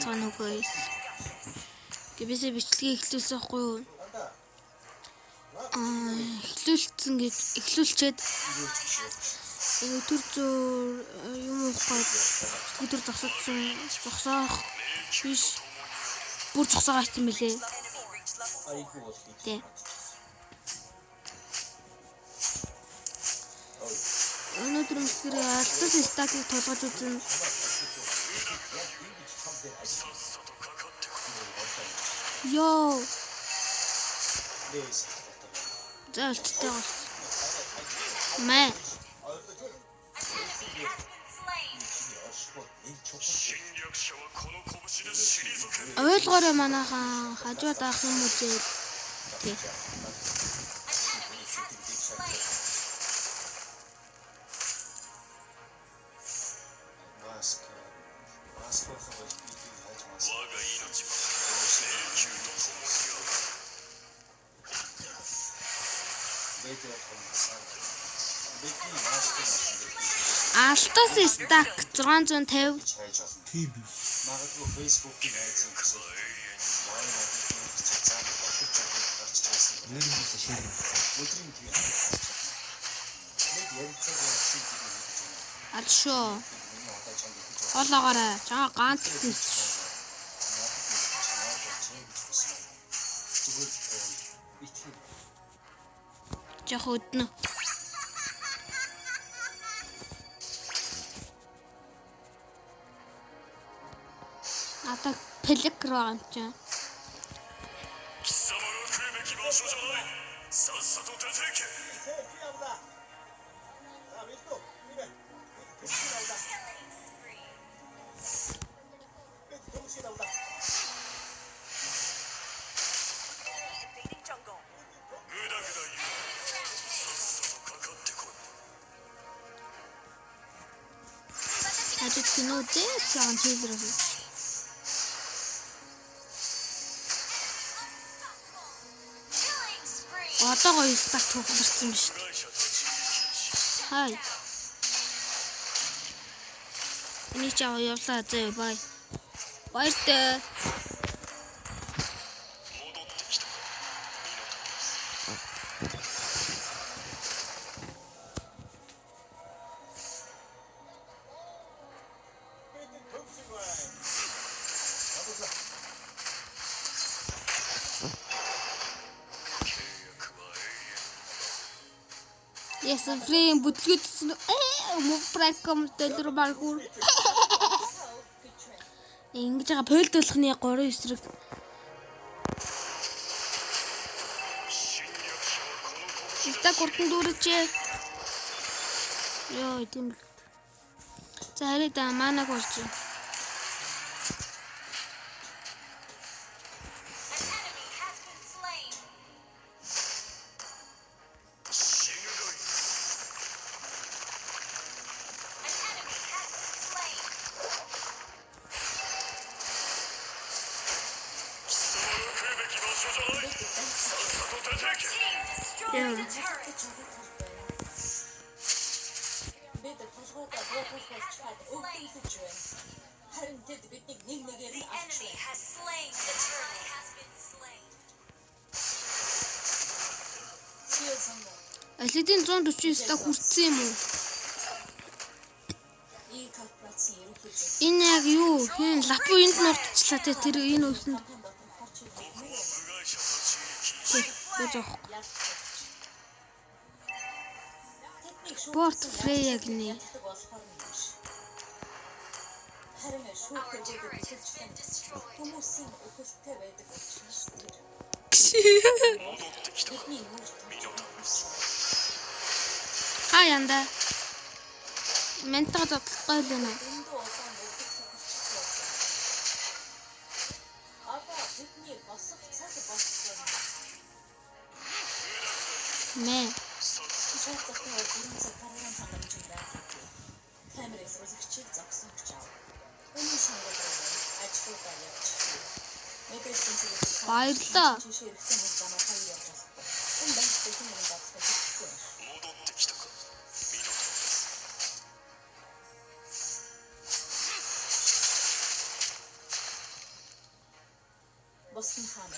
цаана үгүй. Гэвээсээ бичлэгээ эхлүүлсэхгүй юу? Эхлүүлсэн гэж эхлүүлчихэд өдөр зөөр юм уухгүй өдөр зогсоох биш бүр зогсоогаач юм билээ. Тэ. Өнөөдөр мөхөр алдсан стакийг тулгаж үзэн. Йоо. Зэлттэй. Мэ. Ойлгоорой манайхан хажууд авах юм үү? Тий. Алтас стак 650 ТБ. Магадгүй Facebook-ийн хайцсан гэсэн. Нэрээс шил. Өдрийн тийм. Нэг ярилцаг болсон гэдэг юм. алшоо. Хоолоогоорой. Чаа ганц тийш. Жах өднө. Ата пеликро юм чи. Ажид кино дээ сайн хэлрэг. Одоо гоё стак төгсөрсөн биш. Хай. Эний чаа явлаа зөө бай. Баяртай. Yes, frame бүтлгүүд мөвпраком дэлгэр баргуул. Ингэж байгаа пойлд болгоны 3 эсрэг. Иста гуртан дүүрчээ. Йоо, тийм. За хараа да манаг болж байна. Алидийн 149 та хүрсэн юм уу? Энэ яг юу? Хэн лапу энд нуртчлаа те тэр энэ өсөнд. Спорт фрей яг нэ. Харин шүүхэд хүмүүсийн өхөлтэй байдаг учраас тэр. Хаянда. Ментаг тодлохгүй л байна. Одоо бидний босох цаг болсон. Мэ. Шаардлагатай бүрэн цаг програм хангамжтай. Камерын үзэгчийг зогсоож чав. Үүний сонгогдсон ажлуудаа явж. Мэдээллийн зэрэг Баярлалаа. хэрэгтэй нэг замаар хаяа явж байна. Энэ банктай нэг зогсож байна. бус нь хаана?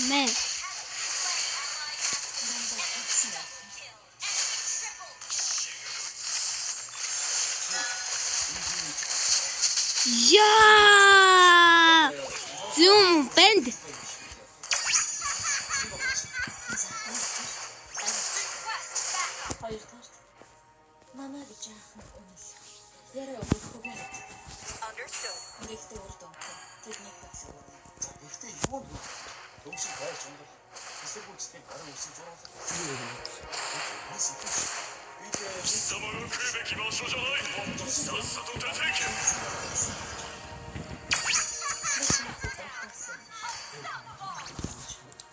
Мэ. Яа! Зум бэнд. Хоёр талд. Намайг жаахан үнэл. Яраа өгөхгүй. Нэгтэй урд өгөх. Тэднийг тагсаа. За ихтэй юунд төгсөж байж байгаа. Эсвэл бүцтэй гараа үсэг зураг. Бас их.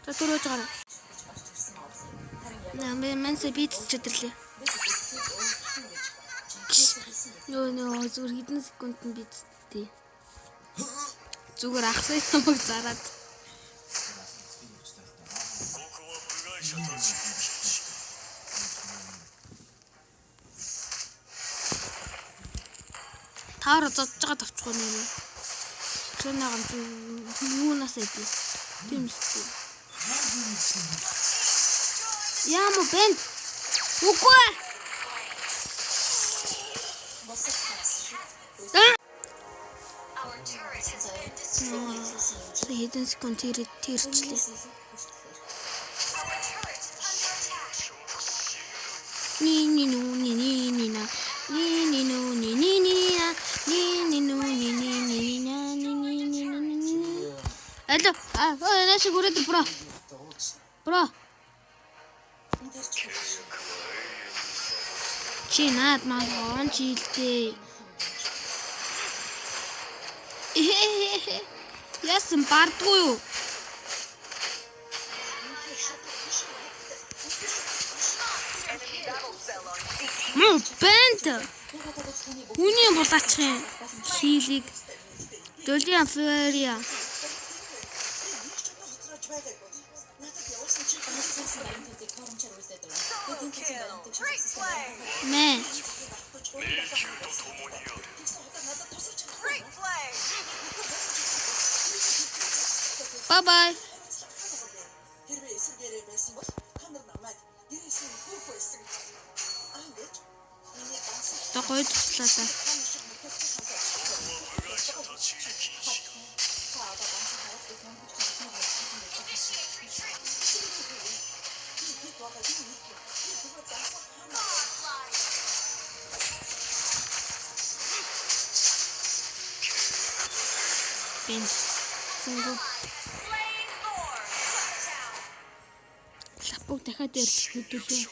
Татурууж гараа. Намайг бит чөдөрлөө. Нөө зүгээр хэдэн секунд нь биттэй. Зүгээр ахсаа намайг зараад. Таар зодж байгаа тавчгүй нэ. Тренаган юунаас эдээ. Тэмстэй. Яам бэнд. Үгүй. Хэдэн секунд тэрчлээ. Алло, наач хүрээд бро. Чи наад маань жилдээ. Яасан бардгүй юу? Бэнд. Үний булаачих юм. Хийлийг. Дөлиан фэрия. Мэ. Bye. Хэрвээ эсэргээрээ байсан бол та нар намайг гэрээсээ хөөх байсан. Ангэж миний данс Тохойд туслаа та. Бин. Сингу. Лапог дахиад хөдөлгөө.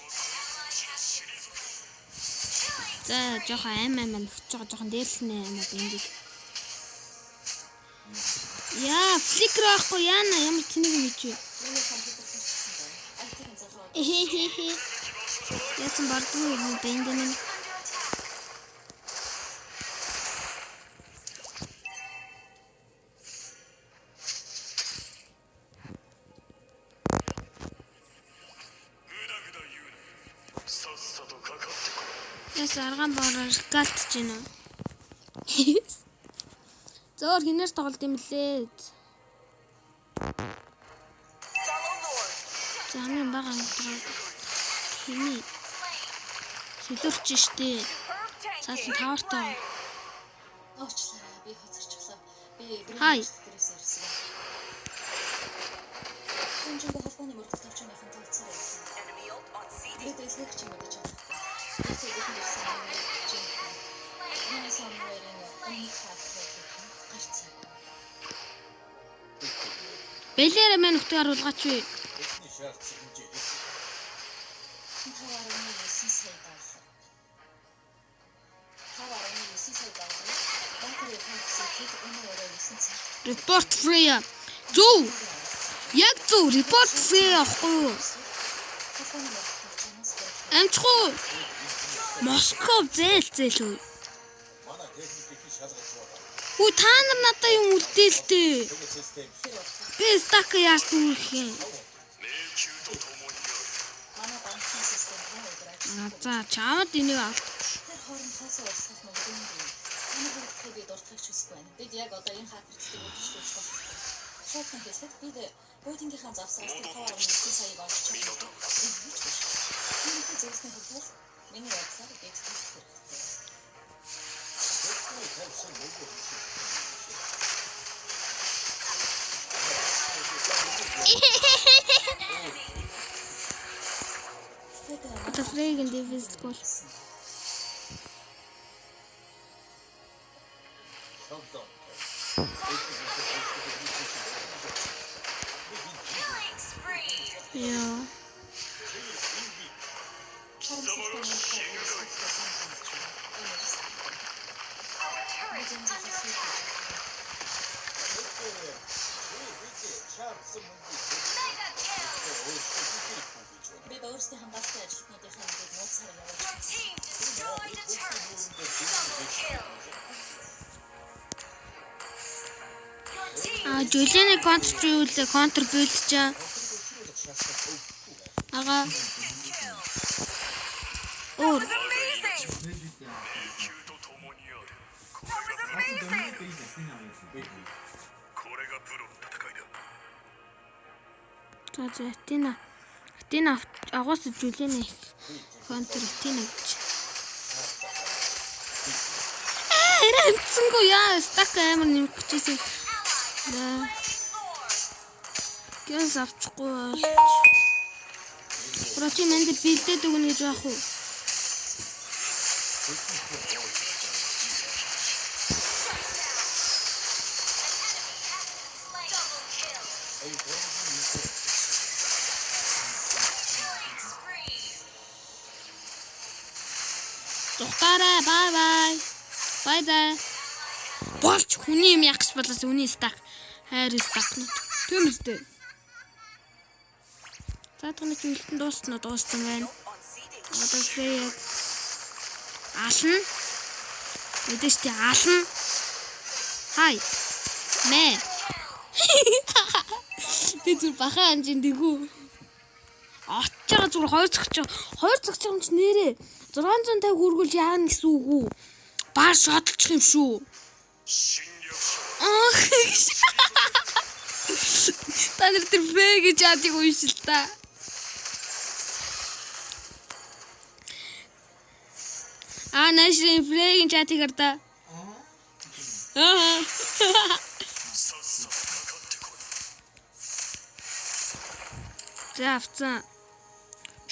За жоохон аймаа нөхч байгаа жоохон дээрлэнэ аймаа биндэг. Яа, фликер ахгүй яана ямар тэнэг юм чи. Яасан бардгүй юм бэндэн. Яс арган бороор галтж гинэ. Зөөр хинээс тоглолт юм лээ. Замын бага хиний хилэрч штэ. Цаасан тавартаа. Оочлаа би хоцорчлаа. Би Хай. гэрээс ирсэн. Энэжинд холбооны мөрдөлт тавчааныхан тавцсан байсан. Тэгээд илгээх юм гэж байна. Бэлээр мэн нөхдөд харуулгаач вэ? Эхний шаардлага хэмжээ. Report free. Зөв. Яг зөв report free ахгүй юу? Амчгүй. Москов зээл үү? Манай техникийн шалгалт байна. Хүү та нар надаа юм үлдээлтэй. Тэгээд систем Би стак яаж дүүрэх юм? За чамд энийг авах. би дуртахыг хүсэхгүй байна. Бид яг одоо энэ хакерчлыг өөрчлөж болох. Шойтхан хэлэхэд бид Бодингийнхаа завсраас 5.9 саяыг олж чадсан. Энэ зүйлсний хувьд миний бодлоор бид хэлэх хэрэгтэй. Одоо Фрейгийн дефист гол. Яа. Бид өөрсдийн хамгаалалтын ажилтнуудынхаа ингээд нууцаар явуулж Жулины контр бэлдчээ. Ага. Өөр. Тина агаас Жулины контр Тина гэж. Эрэнцэнгүү яа стак амар нэмэх гэжсэн. Гэнс авчихгүй бол. Прочи мэнд бэлдээд өгнө гэж яах вэ? Тухтаарай, бай. Баязаа. Болж хүний юм ягч болоос үний стак. Хайр стакнууд. Тийм үстэй. Цаатганы зүйлтэн дууссан байна. Одоо фрейг ална. Мэдээж тий ална. Хай. Мэ. Тэ зүр бахан анжин дэгүү. Очоо зүгээр 2 цагч юм чи нэрээ 650 хүргүүлж яана гэсэн үг үү? Баар шодлчих юм шүү. Та нар тэр фрейг гэж яадыг уйшил та. Нашрын фрейгийн чатыг хараа. Завцсан.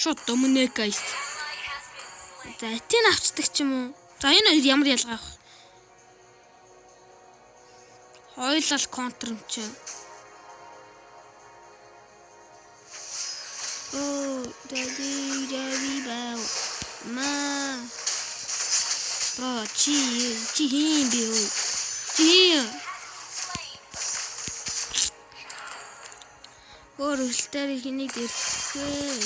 Шот домнэ гайс. За тэн авчдаг ч юм уу. За энэ хоёр ямар ялгаа вэ? Хойлол контр юм чи. Дади бау. Ма. Бро чи хин био. Чи. Өөрөлтөр хэнийг ирэхэд.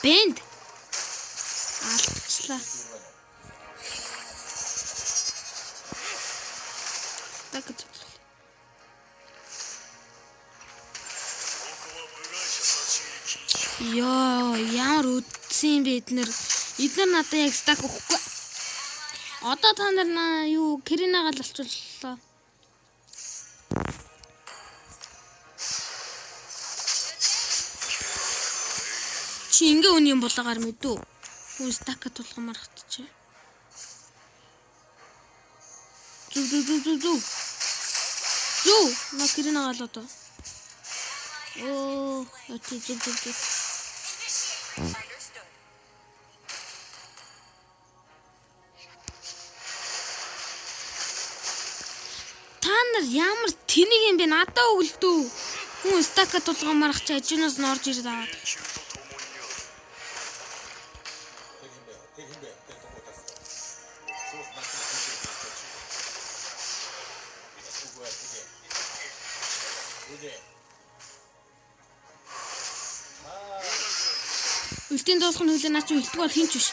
Бэнд. Алдчихлаа. Так гэж. Яа, ямар үдсэн бэ эднэр надад яг стак өгөхгүй. Одоо та нар юу Кринагаал алчууллаа. Чи ингээ үний юм болоогаар мэдүү. Хүн стакат тулгамаар хатчих. Зүү, на Кринагаал одоо. Зүү. Та нар ямар тэнийг юм бэ? Надаа өглдөө. Хүн стакат тулгамаар хатчих ажинаас нь орж ирээд аваад. Үлтийн дуусах нь хүлээ наа чи үлдэх бол хинч биш.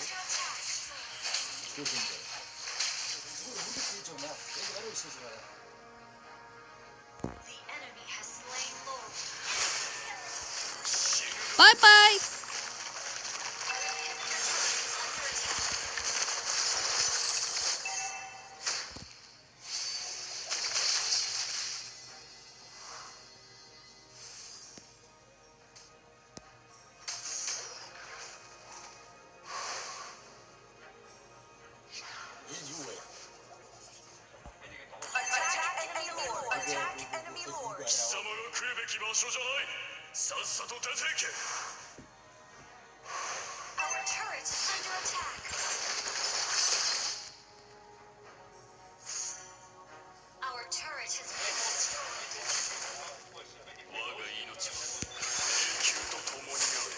Bye. 所じゃない。さっさと出ていけ。 Our turret is under attack. Our turret has been destroyed. 我が命は永久と共にある。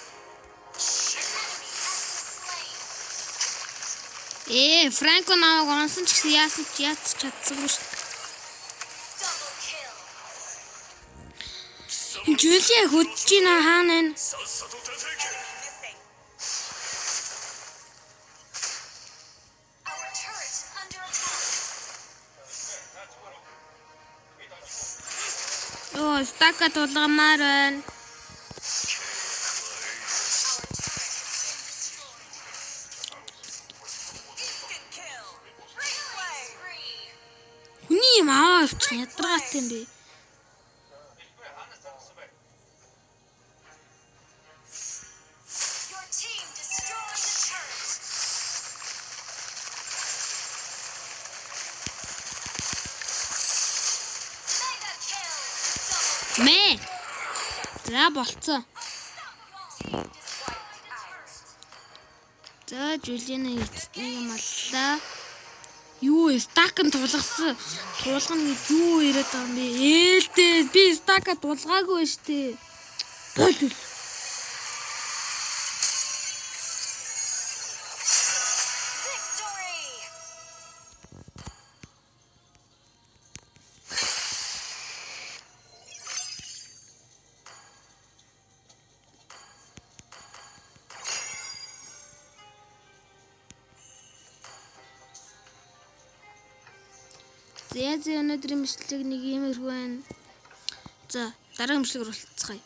An enemy has been slain. Франко намайг онсон ч гэсэн яасан ч яац чадсаггүй шүү. Double kill. Жулия хөдж гинэ хаана вэ? さっさと出ていけ。 Our turret is under attack. Оо, стака тулгамаар байна. Our turret has been destroyed. Instant kill. Replay. Хүний юм аваа авчих ядаргаатай юм бэ? Your team destroyed the turret. Mega kill. Double Мэ. За болцсон. team just wiped out. За Жулианы эцнийг юм аллаа. Юу стакн тулгасан. Тулгана гэж юу яриад байгаа юм бэ? Ээлтэй би стака тулгаагүй штэ. Бол. Victory. За өнөөдрийн мэдлэг нэг иймэрхүү байна. За дараагийн мэдлэг рүү уулзцгаая.